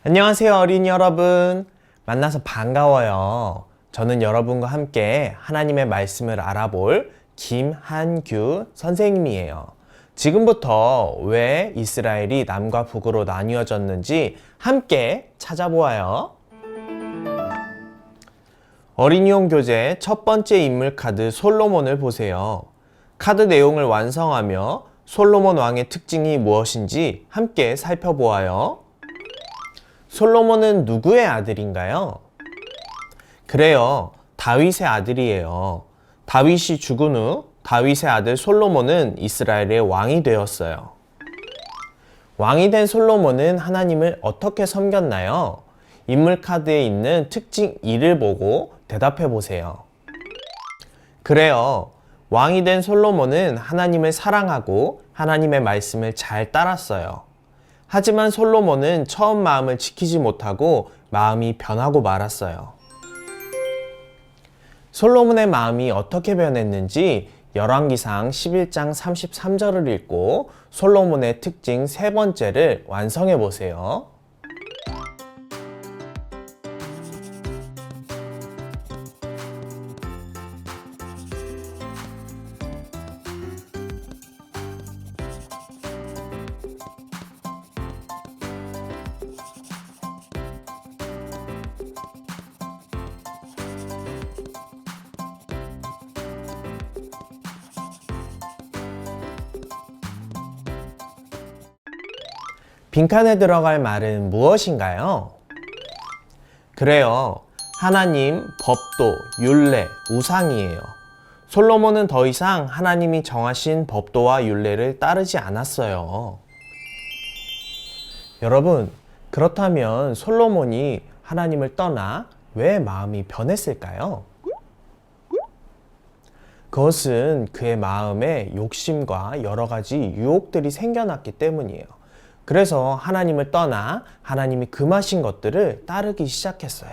안녕하세요, 어린이 여러분. 만나서 반가워요. 저는 여러분과 함께 하나님의 말씀을 알아볼 김한규 선생님이에요. 지금부터 왜 이스라엘이 남과 북으로 나뉘어졌는지 함께 찾아보아요. 어린이용 교재 첫 번째 인물 카드 솔로몬을 보세요. 카드 내용을 완성하며 솔로몬 왕의 특징이 무엇인지 함께 살펴보아요. 솔로몬은 누구의 아들인가요? 그래요, 다윗의 아들이에요. 다윗이 죽은 후 다윗의 아들 솔로몬은 이스라엘의 왕이 되었어요. 왕이 된 솔로몬은 하나님을 어떻게 섬겼나요? 인물 카드에 있는 특징 2를 보고 대답해 보세요. 그래요, 왕이 된 솔로몬은 하나님을 사랑하고 하나님의 말씀을 잘 따랐어요. 하지만 솔로몬은 처음 마음을 지키지 못하고 마음이 변하고 말았어요. 솔로몬의 마음이 어떻게 변했는지 열왕기상 11장 33절을 읽고 솔로몬의 특징 세 번째를 완성해 보세요. 빈칸에 들어갈 말은 무엇인가요? 그래요, 하나님, 법도, 율례, 우상이에요. 솔로몬은 더 이상 하나님이 정하신 법도와 율례를 따르지 않았어요. 여러분, 그렇다면 솔로몬이 하나님을 떠나 왜 마음이 변했을까요? 그것은 그의 마음에 욕심과 여러 가지 유혹들이 생겨났기 때문이에요. 그래서 하나님을 떠나 하나님이 금하신 것들을 따르기 시작했어요.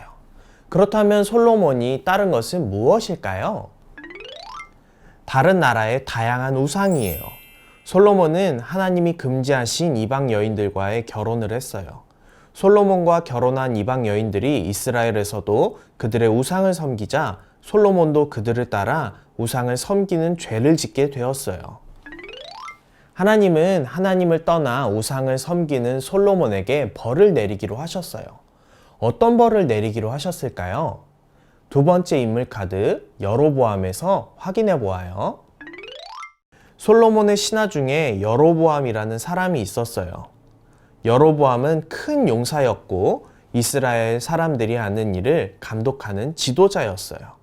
그렇다면 솔로몬이 따른 것은 무엇일까요? 다른 나라의 다양한 우상이에요. 솔로몬은 하나님이 금지하신 이방 여인들과의 결혼을 했어요. 솔로몬과 결혼한 이방 여인들이 이스라엘에서도 그들의 우상을 섬기자 솔로몬도 그들을 따라 우상을 섬기는 죄를 짓게 되었어요. 하나님은 하나님을 떠나 우상을 섬기는 솔로몬에게 벌을 내리기로 하셨어요. 어떤 벌을 내리기로 하셨을까요? 두 번째 인물 카드 여로보암에서 확인해 보아요. 솔로몬의 신하 중에 여로보암이라는 사람이 있었어요. 여로보암은 큰 용사였고 이스라엘 사람들이 하는 일을 감독하는 지도자였어요.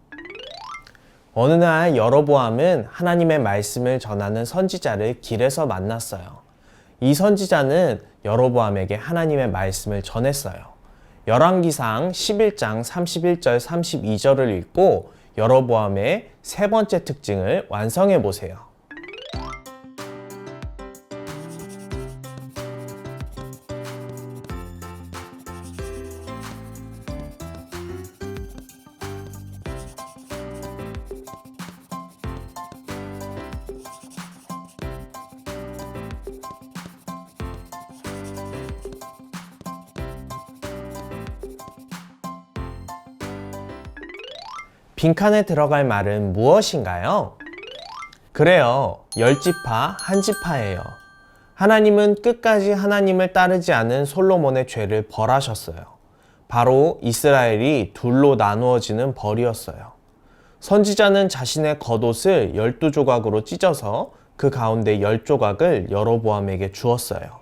어느 날 여로보암은 하나님의 말씀을 전하는 선지자를 길에서 만났어요. 이 선지자는 여로보암에게 하나님의 말씀을 전했어요. 열왕기상 11장 31절 32절을 읽고 여로보암의 세 번째 특징을 완성해 보세요. 빈칸에 들어갈 말은 무엇인가요? 그래요, 10지파 한 지파예요. 하나님은 끝까지 하나님을 따르지 않은 솔로몬의 죄를 벌하셨어요. 바로 이스라엘이 둘로 나누어지는 벌이었어요. 선지자는 자신의 겉옷을 12조각으로 찢어서 그 가운데 10조각을 여로보암에게 주었어요.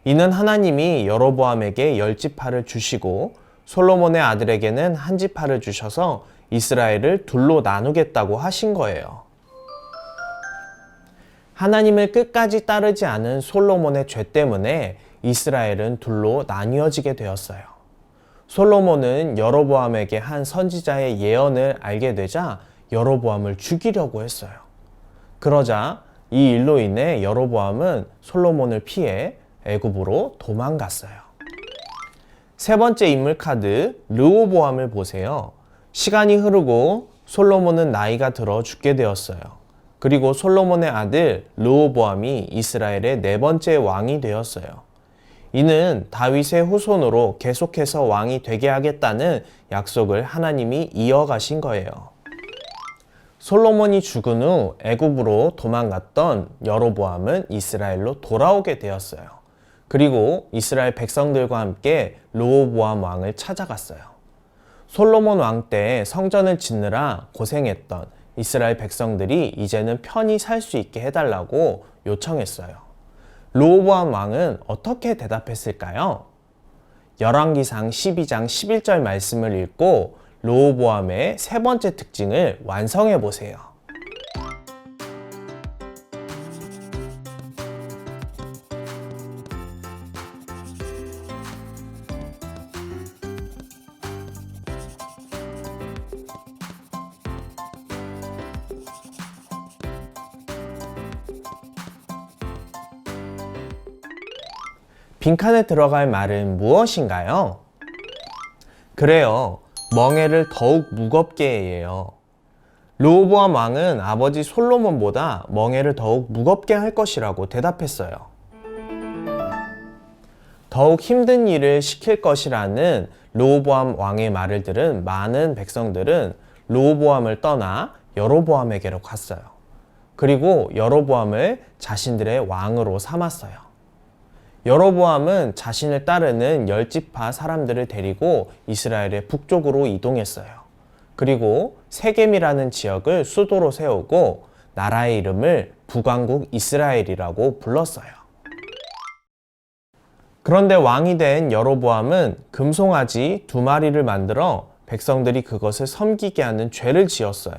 이는 하나님이 여로보암에게 10지파를 주시고 솔로몬의 아들에게는 한 지파를 주셔서 이스라엘을 둘로 나누겠다고 하신 거예요. 하나님을 끝까지 따르지 않은 솔로몬의 죄 때문에 이스라엘은 둘로 나뉘어지게 되었어요. 솔로몬은 여로보암에게 한 선지자의 예언을 알게 되자 여로보암을 죽이려고 했어요. 그러자 이 일로 인해 여로보암은 솔로몬을 피해 애굽으로 도망갔어요. 세 번째 인물 카드 르호보암을 보세요. 시간이 흐르고 솔로몬은 나이가 들어 죽게 되었어요. 그리고 솔로몬의 아들 르호보암이 이스라엘의 네 번째 왕이 되었어요. 이는 다윗의 후손으로 계속해서 왕이 되게 하겠다는 약속을 하나님이 이어가신 거예요. 솔로몬이 죽은 후 애굽으로 도망갔던 여로보암은 이스라엘로 돌아오게 되었어요. 그리고 이스라엘 백성들과 함께 르호보암 왕을 찾아갔어요. 솔로몬 왕 때 성전을 짓느라 고생했던 이스라엘 백성들이 이제는 편히 살 수 있게 해달라고 요청했어요. 르호보암 왕은 어떻게 대답했을까요? 열왕기상 12장 11절 말씀을 읽고 르호보암의 세 번째 특징을 완성해 보세요. 빈칸에 들어갈 말은 무엇인가요? 그래요. 멍에를 더욱 무겁게 해요. 르호보암 왕은 아버지 솔로몬보다 멍에를 더욱 무겁게 할 것이라고 대답했어요. 더욱 힘든 일을 시킬 것이라는 르호보암 왕의 말을 들은 많은 백성들은 르호보암을 떠나 여로보암에게로 갔어요. 그리고 여로보암을 자신들의 왕으로 삼았어요. 여로보암은 자신을 따르는 10지파 사람들을 데리고 이스라엘의 북쪽으로 이동했어요. 그리고 세겜이라는 지역을 수도로 세우고 나라의 이름을 북왕국 이스라엘이라고 불렀어요. 그런데 왕이 된 여로보암은 금송아지 2마리를 만들어 백성들이 그것을 섬기게 하는 죄를 지었어요.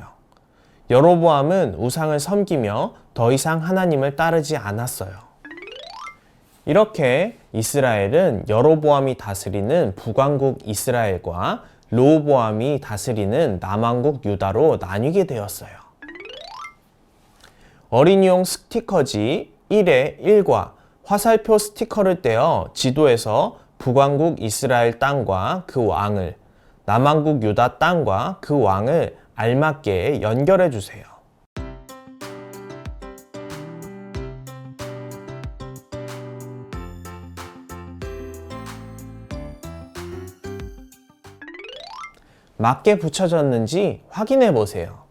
여로보암은 우상을 섬기며 더 이상 하나님을 따르지 않았어요. 이렇게 이스라엘은 여로보암이 다스리는 북왕국 이스라엘과 르호보암이 다스리는 남왕국 유다로 나뉘게 되었어요. 어린이용 스티커지 1의 1과 화살표 스티커를 떼어 지도에서 북왕국 이스라엘 땅과 그 왕을, 남왕국 유다 땅과 그 왕을 알맞게 연결해 주세요. 맞게 붙여졌는지 확인해 보세요.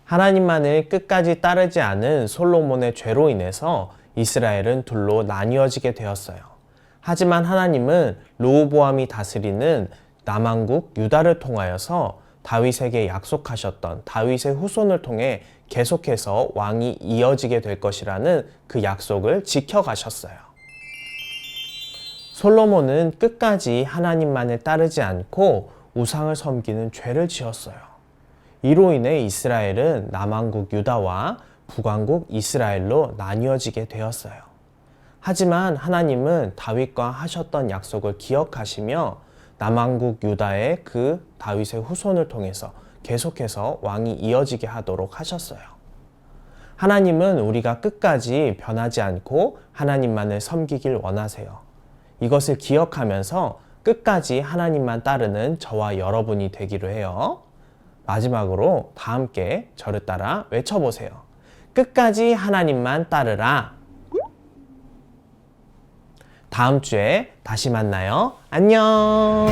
하나님만을 끝까지 따르지 않은 솔로몬의 죄로 인해서 이스라엘은 둘로 나뉘어지게 되었어요. 하지만 하나님은 르호보암이 다스리는 남왕국 유다를 통하여서 다윗에게 약속하셨던 다윗의 후손을 통해 계속해서 왕이 이어지게 될 것이라는 그 약속을 지켜가셨어요. 솔로몬은 끝까지 하나님만을 따르지 않고 우상을 섬기는 죄를 지었어요. 이로 인해 이스라엘은 남왕국 유다와 북왕국 이스라엘로 나뉘어지게 되었어요. 하지만 하나님은 다윗과 하셨던 약속을 기억하시며 남왕국 유다의 그 다윗의 후손을 통해서 계속해서 왕이 이어지게 하도록 하셨어요. 하나님은 우리가 끝까지 변하지 않고 하나님만을 섬기길 원하세요. 이것을 기억하면서 끝까지 하나님만 따르는 저와 여러분이 되기로 해요. 마지막으로 다 함께 저를 따라 외쳐보세요. 끝까지 하나님만 따르라. 다음 주에 다시 만나요. 안녕.